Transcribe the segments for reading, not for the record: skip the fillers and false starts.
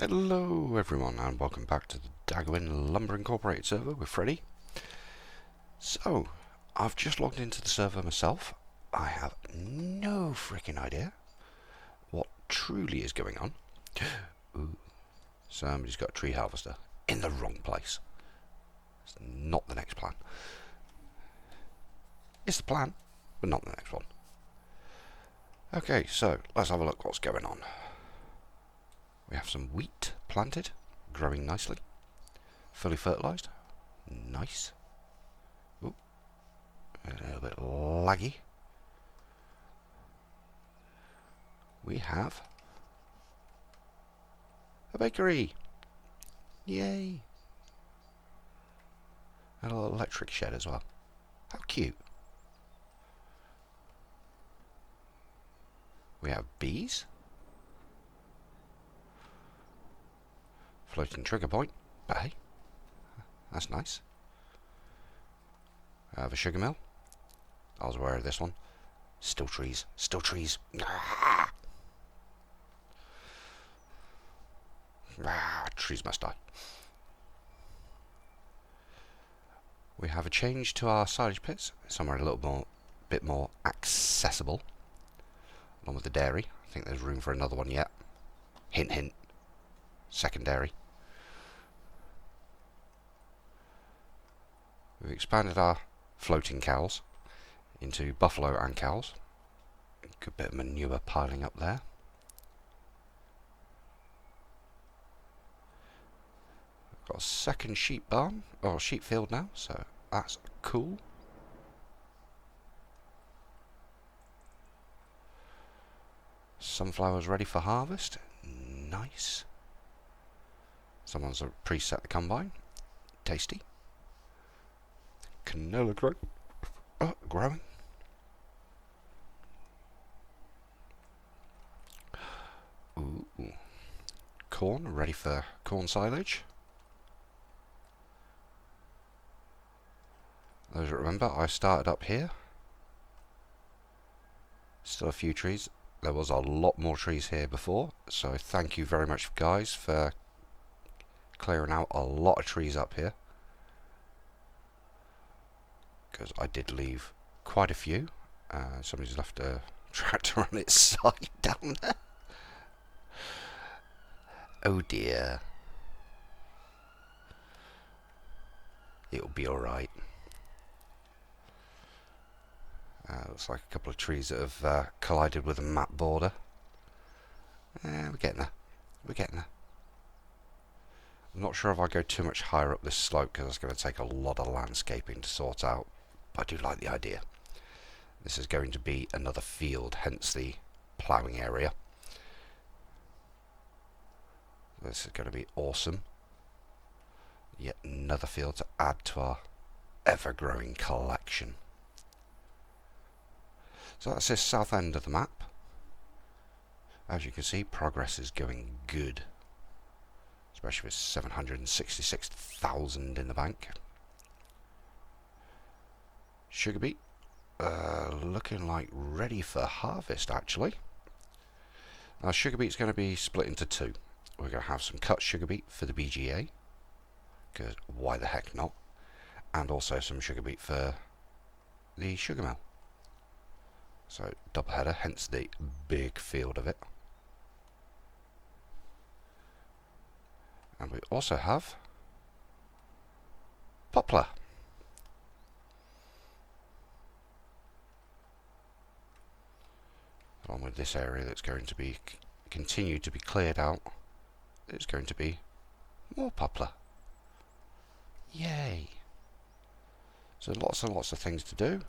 Hello everyone and welcome back to the Daggerwin Lumber Incorporated server with Freddy. So, I've just logged into the server myself. I have no freaking idea what truly is going on. Ooh, somebody's got a tree harvester in the wrong place. It's not the next plan. It's the plan, but not the next one. Okay, so let's have a look what's going on. We have some wheat planted, growing nicely, fully fertilised. Nice. Ooh, a little bit laggy. We have a bakery. Yay. And a little electric shed as well. How cute. We have bees. Floating trigger point. But hey, that's nice. I have a sugar mill. I was aware of this one. Still trees. Still trees. Trees must die. We have a change to our silage pits. Somewhere a little bit more accessible. Along with the dairy. I think there's room for another one yet. Hint, hint. Second dairy. We've expanded our floating cows into buffalo and cows. Good bit of manure piling up there. We've got a second sheep barn, or sheep field now, so that's cool. Sunflowers ready for harvest. Nice. Someone's preset the combine. Tasty. Canola growing. Ooh. Corn ready for corn silage. Those that remember, I started up here. Still a few trees. There was a lot more trees here before, so thank you very much guys for clearing out a lot of trees up here. Because I did leave quite a few. Somebody's left a tractor on its side down there. Oh dear. It'll be alright. Looks like a couple of trees that have collided with a map border. We're getting there. We're getting there. I'm not sure if I go too much higher up this slope because it's going to take a lot of landscaping to sort out. But I do like the idea. This is going to be another field, hence the ploughing area. This is going to be awesome. Yet another field to add to our ever-growing collection. So that's this south end of the map. As you can see, progress is going good. Especially with 766,000 in the bank. Sugar beet, looking like ready for harvest actually. Now sugar beet's going to be split into two. We're going to have some cut sugar beet for the BGA, because why the heck not, and also some sugar beet for the sugar mill. So double header, hence the big field of it. And we also have poplar. Along with this area that's going to be continued to be cleared out, there's going to be more poplar. Yay! So lots and lots of things to do,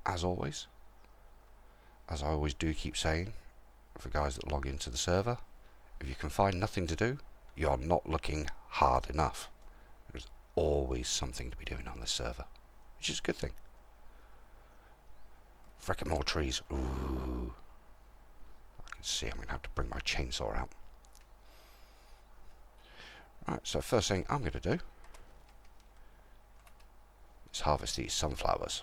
as always. As I always do keep saying, for guys that log into the server, if you can find nothing to do, you're not looking hard enough. There's always something to be doing on this server, which is a good thing. Frickin' more trees. Ooh. I can see I'm going to have to bring my chainsaw out. Right, so first thing I'm going to do is harvest these sunflowers.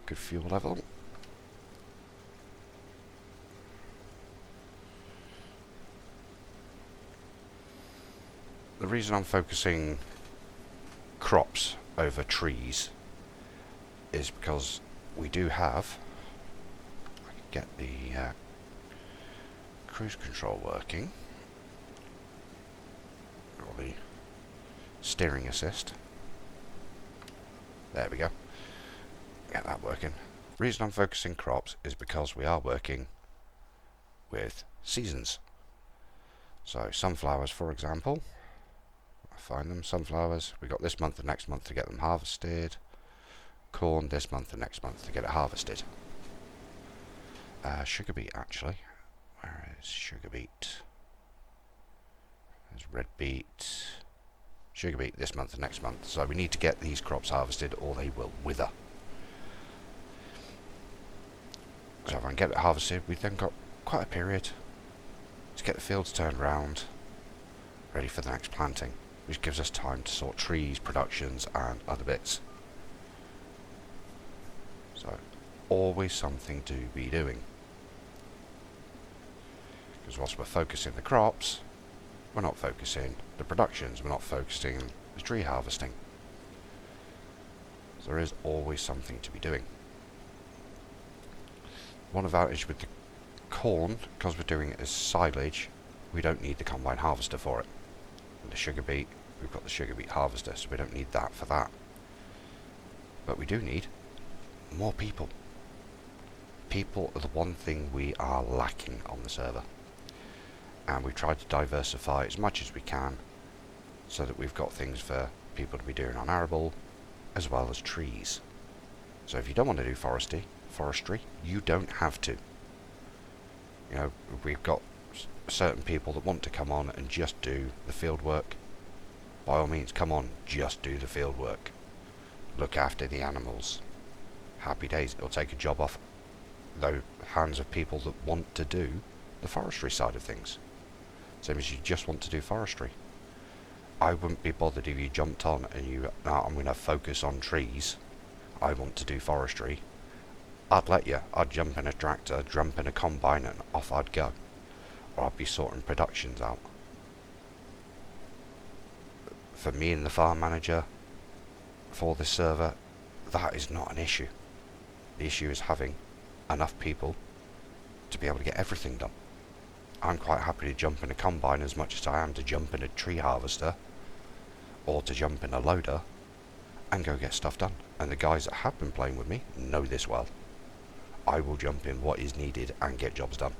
Good fuel level. The reason I'm focusing crops over trees is because we do have, I can get the cruise control working, or the steering assist. There we go. Get that working. The reason I'm focusing crops is because we are working with seasons. So sunflowers, for example, I find them, sunflowers, we got this month and next month to get them harvested. Corn this month and next month to get it harvested. Sugar beet, actually. Where is sugar beet? There's red beet. Sugar beet this month and next month. So we need to get these crops harvested or they will wither. So if I can get it harvested, we've then got quite a period to get the fields turned round, ready for the next planting, which gives us time to sort trees, productions and other bits. So always something to be doing. Because whilst we're focusing the crops, we're not focusing the productions, we're not focusing the tree harvesting. So there is always something to be doing. One advantage with the corn, because we're doing it as silage, we don't need the combine harvester for it. And the sugar beet, we've got the sugar beet harvester, so we don't need that for that. But we do need more people. People are the one thing we are lacking on the server. And we try to diversify as much as we can so that we've got things for people to be doing on arable as well as trees. So if you don't want to do forestry, you don't have to. You know, we've got certain people that want to come on and just do the field work. By all means, come on, just do the field work. Look after the animals. Happy days. It'll take a job off the hands of people that want to do the forestry side of things. Same as you just want to do forestry. I wouldn't be bothered if you jumped on and you, I'm going to focus on trees. I want to do forestry. I'd let you. I'd jump in a tractor, jump in a combine and off I'd go. Or I'd be sorting productions out. For me and the farm manager for this server, that is not an issue. The issue is having enough people to be able to get everything done. I'm quite happy to jump in a combine as much as I am to jump in a tree harvester or to jump in a loader and go get stuff done. And the guys that have been playing with me know this well. I will jump in what is needed and get jobs done.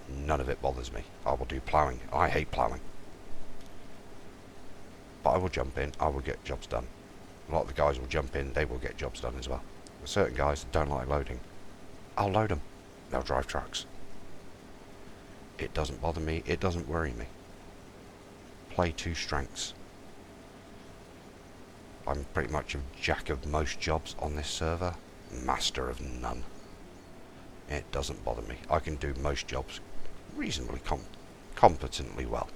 None of it bothers me. I will do ploughing. I hate ploughing. But I will jump in, I will get jobs done. A lot of the guys will jump in, they will get jobs done as well. There's certain guys that don't like loading. I'll load them. They'll drive trucks. It doesn't bother me, it doesn't worry me. Play to strengths. I'm pretty much a jack of most jobs on this server, master of none. It doesn't bother me. I can do most jobs reasonably competently well.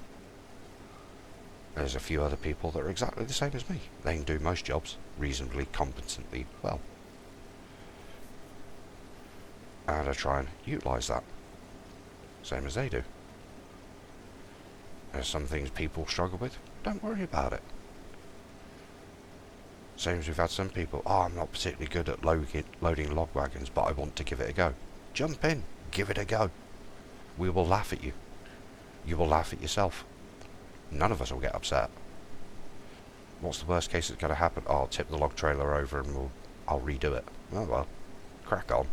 There's a few other people that are exactly the same as me. They can do most jobs reasonably competently well. And I try and utilise that. Same as they do. There's some things people struggle with. Don't worry about it. Same as we've had some people, I'm not particularly good at loading log wagons, but I want to give it a go. Jump in, give it a go. We will laugh at you. You will laugh at yourself. None of us will get upset. What's the worst case that's going to happen? Oh, I'll tip the log trailer over and I'll redo it. Oh well, crack on.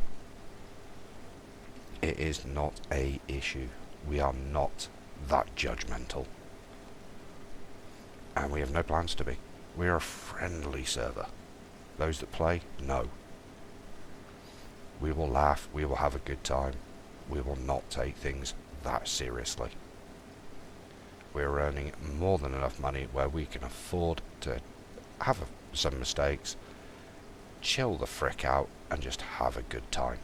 It is not a issue. We are not that judgmental. And we have no plans to be. We are a friendly server. Those that play, no. We will laugh, we will have a good time. We will not take things that seriously. We're earning more than enough money where we can afford to have some mistakes, chill the frick out and just have a good time.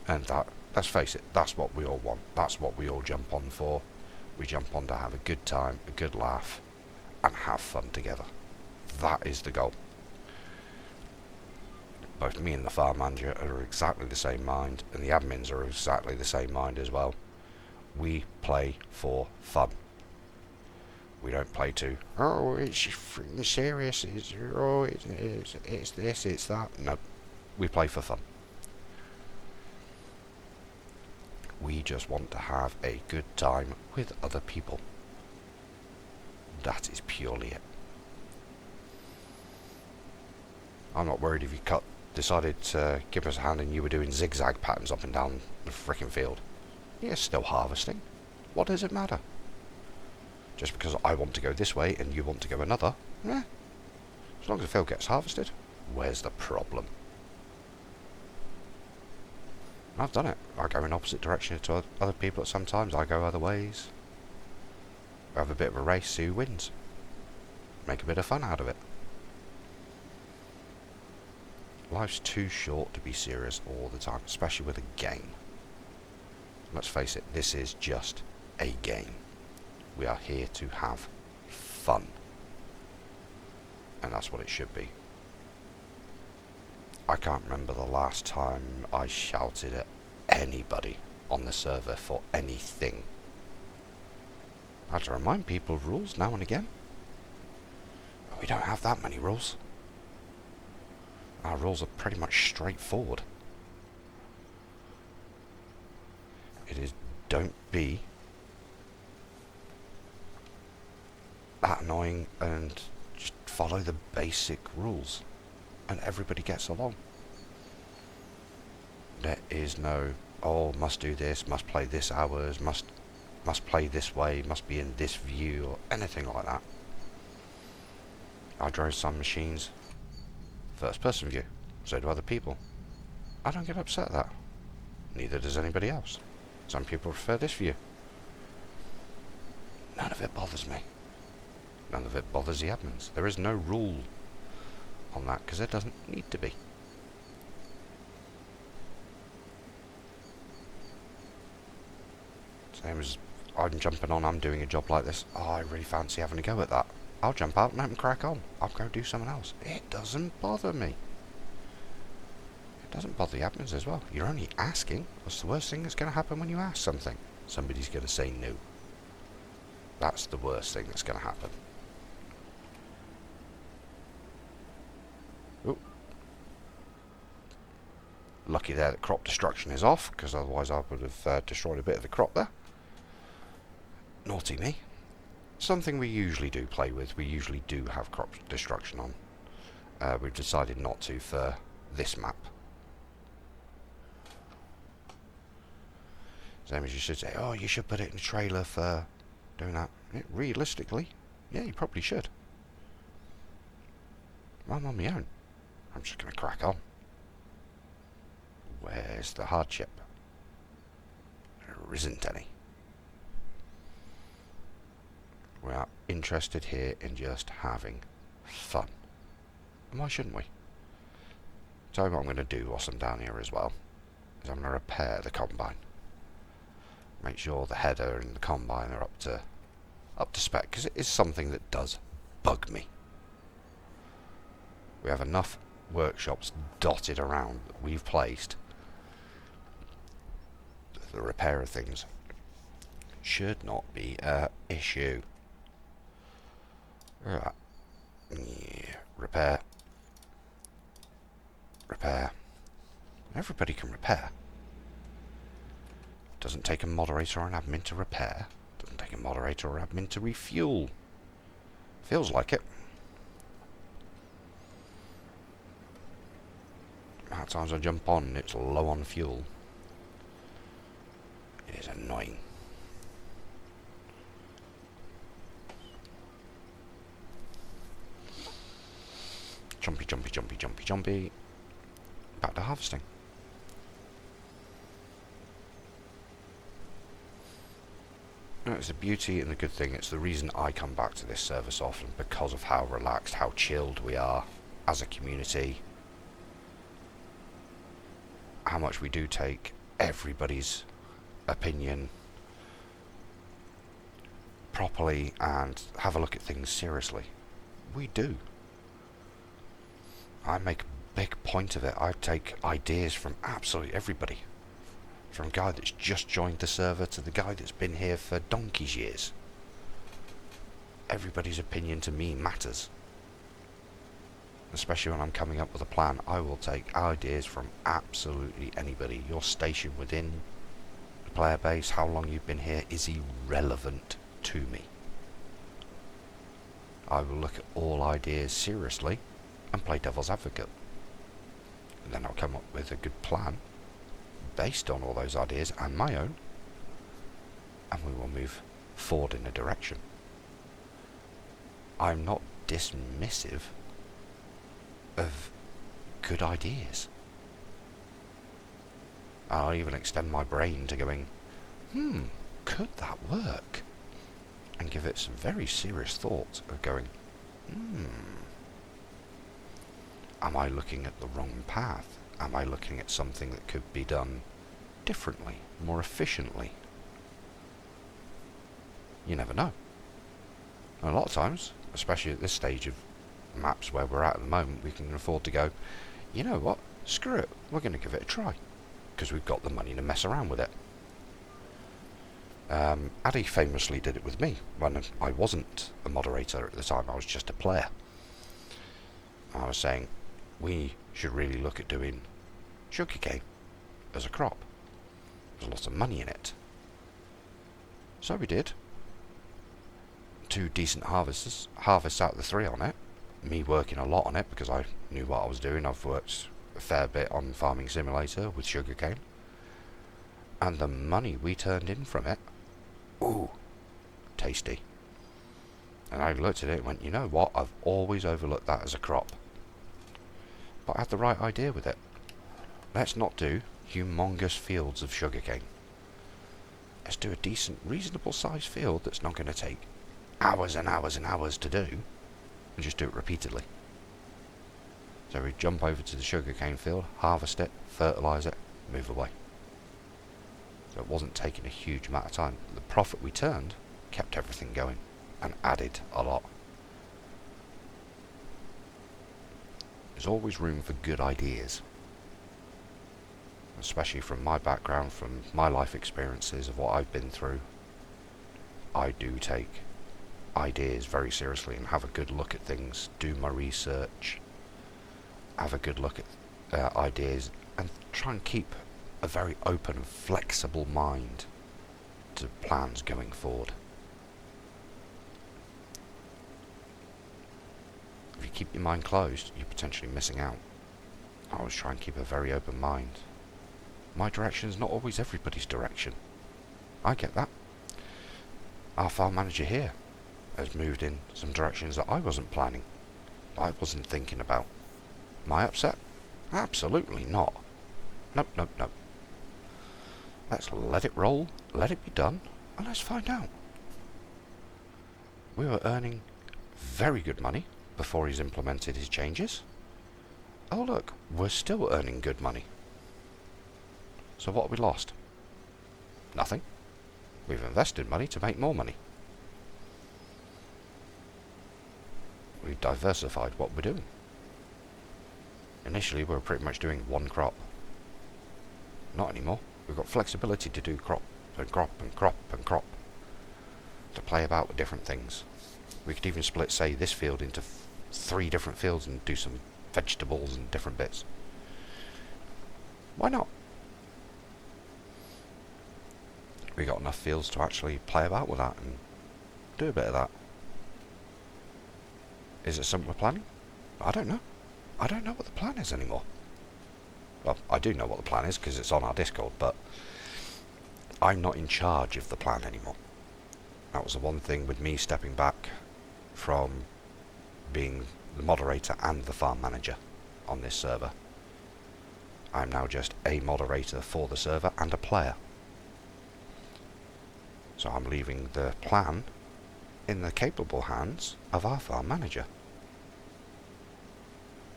And that, let's face it, that's what we all want. That's what we all jump on for. We jump on to have a good time, a good laugh and have fun together. That is the goal. Both me and the farm manager are exactly the same mind, and the admins are exactly the same mind as well. We play for fun. We don't play to, oh, it's freaking serious, it's this, it's that. No, we play for fun. We just want to have a good time with other people. That is purely it. I'm not worried if you decided to give us a hand and you were doing zigzag patterns up and down the frickin' field. You're still harvesting. What does it matter? Just because I want to go this way and you want to go another, as long as the field gets harvested, where's the problem? I've done it. I go in opposite directions to other people at some times. I go other ways. We have a bit of a race, see who wins. Make a bit of fun out of it. Life's too short to be serious all the time, especially with a game. Let's face it, this is just a game. We are here to have fun. And that's what it should be. I can't remember the last time I shouted at anybody on the server for anything. I have to remind people of rules now and again. But we don't have that many rules. Our rules are pretty much straightforward. It is don't be that annoying and just follow the basic rules and everybody gets along. There is no, oh, must do this, must play this hours, must play this way, must be in this view or anything like that. I drove some machines first person view, so do other people. I don't get upset at that. Neither does anybody else. Some people prefer this view. None of it bothers me. None of it bothers the admins. There is no rule on that because there doesn't need to be. Same as I'm jumping on, I'm doing a job like this. Oh, I really fancy having a go at that. I'll jump out and let them crack on. I'll go do something else. It doesn't bother me. It doesn't bother the admins as well. You're only asking. What's the worst thing that's going to happen when you ask something? Somebody's going to say no. That's the worst thing that's going to happen. Ooh. Lucky there that crop destruction is off, because otherwise I would have destroyed a bit of the crop there. Naughty me. Something we usually do play with. We usually do have crop destruction on. We've decided not to for this map. Same as you should say, oh, you should put it in a trailer for doing that. Realistically, yeah, you probably should. I'm on my own. I'm just going to crack on. Where's the hardship? There isn't any. We are interested here in just having fun. And why shouldn't we? Tell you what I'm going to do whilst I'm down here as well, is I'm going to repair the combine. Make sure the header and the combine are up to spec, because it is something that does bug me. We have enough workshops dotted around that we've placed. The repair of things should not be an issue. Right. Yeah. Repair. Everybody can repair. Doesn't take a moderator or an admin to repair. Doesn't take a moderator or admin to refuel. Feels like it. How many times I jump on and it's low on fuel. It is annoying. Jumpy. Back to harvesting. It's the beauty and the good thing. It's the reason I come back to this server so often, because of how relaxed, how chilled we are as a community. How much we do take everybody's opinion properly and have a look at things seriously. We do. I make big point of it. I take ideas from absolutely everybody. From a guy that's just joined the server to the guy that's been here for donkey's years. Everybody's opinion to me matters. Especially when I'm coming up with a plan, I will take ideas from absolutely anybody. Your station within the player base, how long you've been here, is irrelevant to me. I will look at all ideas seriously and play devil's advocate. And then I'll come up with a good plan based on all those ideas and my own, and we will move forward in a direction. I'm not dismissive of good ideas. I'll even extend my brain to going, could that work? And give it some very serious thought of going, am I looking at the wrong path? Am I looking at something that could be done differently, more efficiently? You never know. And a lot of times, especially at this stage of maps where we're at the moment, we can afford to go, you know what, screw it, we're going to give it a try, because we've got the money to mess around with it. Addy famously did it with me when I wasn't a moderator at the time, I was just a player. I was saying, we should really look at doing sugarcane as a crop. There's lots of money in it. So we did. 2 decent harvests out of the 3 on it. Me working a lot on it because I knew what I was doing. I've worked a fair bit on Farming Simulator with sugarcane. And the money we turned in from it, ooh, tasty. And I looked at it and went, you know what, I've always overlooked that as a crop. But I had the right idea with it. Let's not do humongous fields of sugarcane. Let's do a decent, reasonable sized field that's not going to take hours and hours and hours to do, and just do it repeatedly. So we jump over to the sugarcane field, harvest it, fertilise it, move away. So it wasn't taking a huge amount of time. The profit we turned kept everything going and added a lot. There's always room for good ideas. Especially from my background, from my life experiences of what I've been through. I do take ideas very seriously and have a good look at things, do my research, have a good look at ideas, and try and keep a very open and flexible mind to plans going forward. If you keep your mind closed, you're potentially missing out. I always try and keep a very open mind. My direction is not always everybody's direction. I get that. Our farm manager here has moved in some directions that I wasn't planning, I wasn't thinking about. Am I upset? Absolutely not. Nope, nope, nope. Let's let it roll, let it be done, and let's find out. We were earning very good money before he's implemented his changes. Oh look, we're still earning good money. So what have we lost? Nothing. We've invested money to make more money. We've diversified what we're doing. Initially we were pretty much doing one crop. Not anymore. We've got flexibility to do crop and crop and crop and crop. To play about with different things. We could even split, say, this field into 3 different fields and do some vegetables and different bits. Why not? We got enough fields to actually play about with that and do a bit of that. Is it simpler planning? I don't know. I don't know what the plan is anymore. Well, I do know what the plan is because it's on our Discord, but I'm not in charge of the plan anymore. That was the one thing with me stepping back from being the moderator and the farm manager on this server. I'm now just a moderator for the server and a player. So I'm leaving the plan in the capable hands of our farm manager.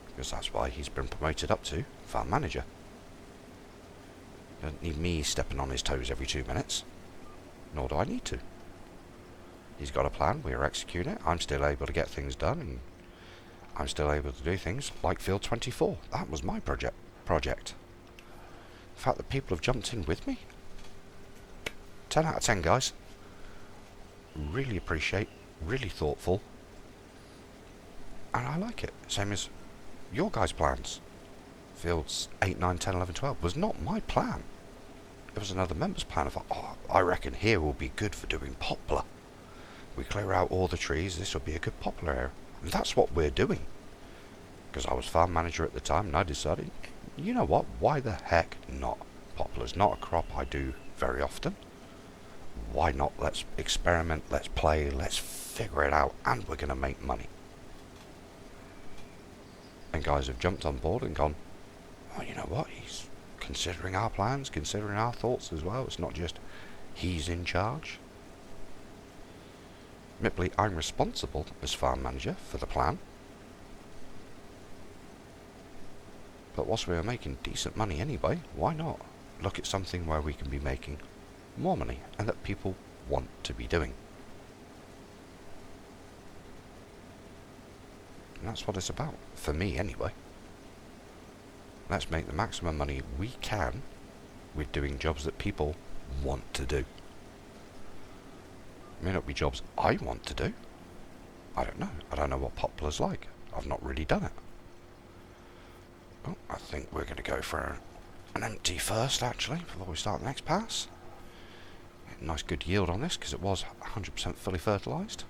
Because that's why he's been promoted up to farm manager. Doesn't need me stepping on his toes every 2 minutes. Nor do I need to. He's got a plan, we are executing it, I'm still able to get things done, and I'm still able to do things like Field 24. That was my project. The fact that people have jumped in with me. 10 out of 10, guys. Really appreciate, really thoughtful. And I like it. Same as your guys' plans. Fields 8, 9, 10, 11, 12 was not my plan. It was another member's plan. I thought, oh, I reckon here will be good for doing poplar. We clear out all the trees, this will be a good poplar area. And that's what we're doing. Because I was farm manager at the time and I decided, you know what, why the heck not? Poplar's not a crop I do very often. Why not? Let's experiment, let's play, let's figure it out, and we're going to make money. And guys have jumped on board and gone, oh, you know what, he's considering our plans, considering our thoughts as well. It's not just he's in charge. Admittedly, I'm responsible as farm manager for the plan. But whilst we are making decent money anyway, why not look at something where we can be making more money and that people want to be doing? And that's what it's about, for me anyway. Let's make the maximum money we can with doing jobs that people want to do. It may not be jobs I want to do. I don't know. I don't know what poplar's like. I've not really done it. Oh, I think we're going to go for an empty first, actually, before we start the next pass. Nice good yield on this, because it was 100% fully fertilised.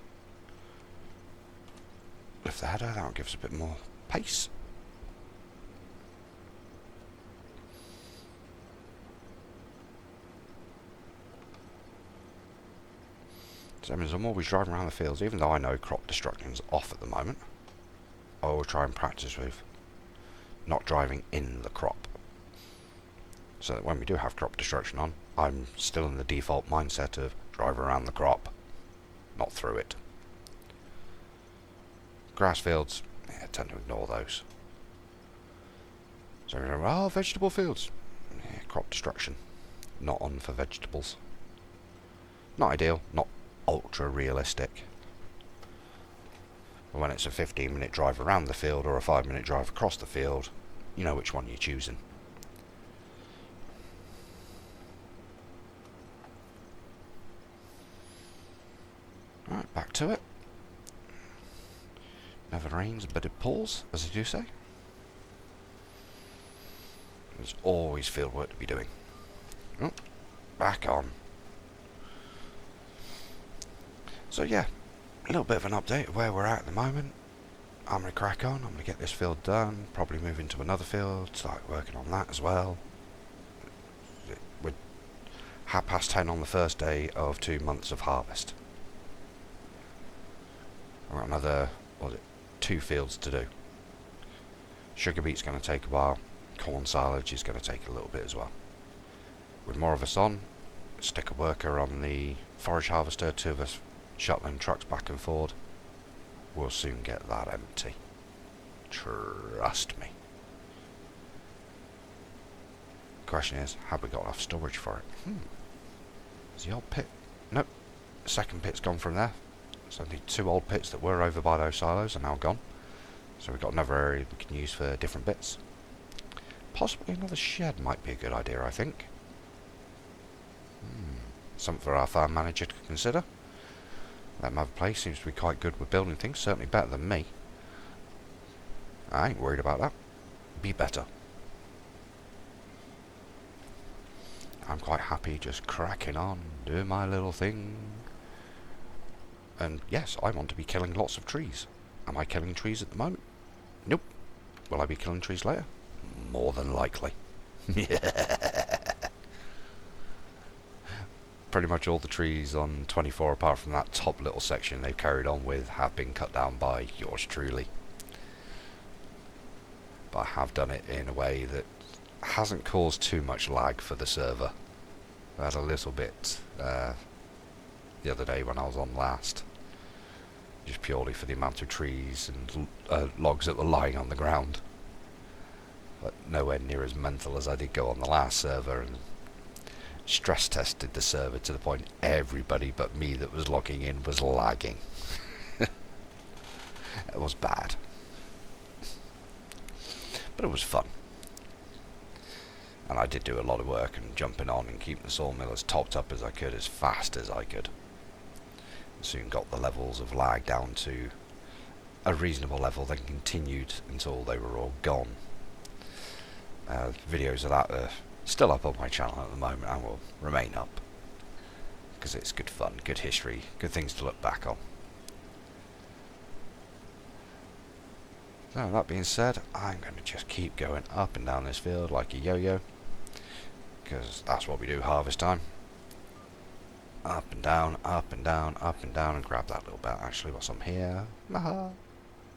Lift the header, that'll give us a bit more pace. So that means I'm always driving around the fields, even though I know crop destruction's off at the moment. I will try and practice with not driving in the crop. So that when we do have crop destruction on, I'm still in the default mindset of drive around the crop, not through it. Grass fields, yeah, I tend to ignore those. So, oh, vegetable fields. Yeah, crop destruction. Not on for vegetables. Not ideal, not ultra realistic. But when it's a 15-minute drive around the field or a 5-minute drive across the field, you know which one you're choosing. Alright, back to it. Never rains, but it pours, as they do say. There's always field work to be doing. Oh, back on. So yeah, a little bit of an update of where we're at the moment. I'm going to crack on, I'm going to get this field done, probably move into another field, start working on that as well. We're 10:30 on the first day of 2 months of harvest. I've got another, 2 fields to do. Sugar beet's going to take a while, corn silage is going to take a little bit as well. With more of us on, stick a worker on the forage harvester, 2 of us shuttling trucks back and forward, we'll soon get that empty. Trust me. Question is, have we got enough storage for it? Is the old pit? Nope. The second pit's gone from there. So the 2 old pits that were over by those silos are now gone. So we've got another area we can use for different bits. Possibly another shed might be a good idea, I think. Something for our farm manager to consider. That mother place seems to be quite good with building things, certainly better than me. I ain't worried about that. Be better. I'm quite happy just cracking on, doing my little thing. And yes, I want to be killing lots of trees. Am I killing trees at the moment? Nope. Will I be killing trees later? More than likely. Pretty much all the trees on 24, apart from that top little section they've carried on with, have been cut down by yours truly. But I have done it in a way that hasn't caused too much lag for the server. I had a little bit the other day when I was on last, just purely for the amount of trees and logs that were lying on the ground. But nowhere near as mental as I did go on the last server, and stress tested the server to the point everybody but me that was logging in was lagging. It was bad. but it was fun. And I did do a lot of work and jumping on and keeping the sawmill as topped up as I could, as fast as I could. Soon got the levels of lag down to a reasonable level, then continued until they were all gone. Videos of that are still up on my channel at the moment and will remain up, because it's good fun, good history, good things to look back on. So that being said, I'm going to just keep going up and down this field like a yo-yo, because that's what we do harvest time. Up and down, up and down, up and down, and grab that little bit actually whilst I'm here. Aha.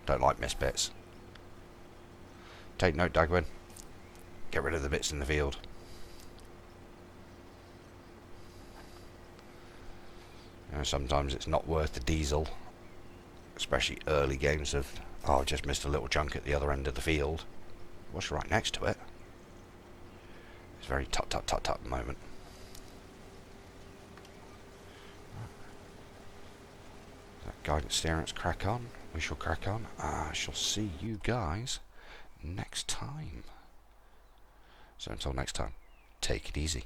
Don't like missed bits. Take note, Daggerwin. Get rid of the bits in the field. You know, sometimes it's not worth the diesel, especially early games of, oh, I just missed a little chunk at the other end of the field. What's right next to it? It's very tut tut tut tut at the moment. Guidance steering's crack on. We shall crack on. I shall see you guys next time. So until next time, take it easy.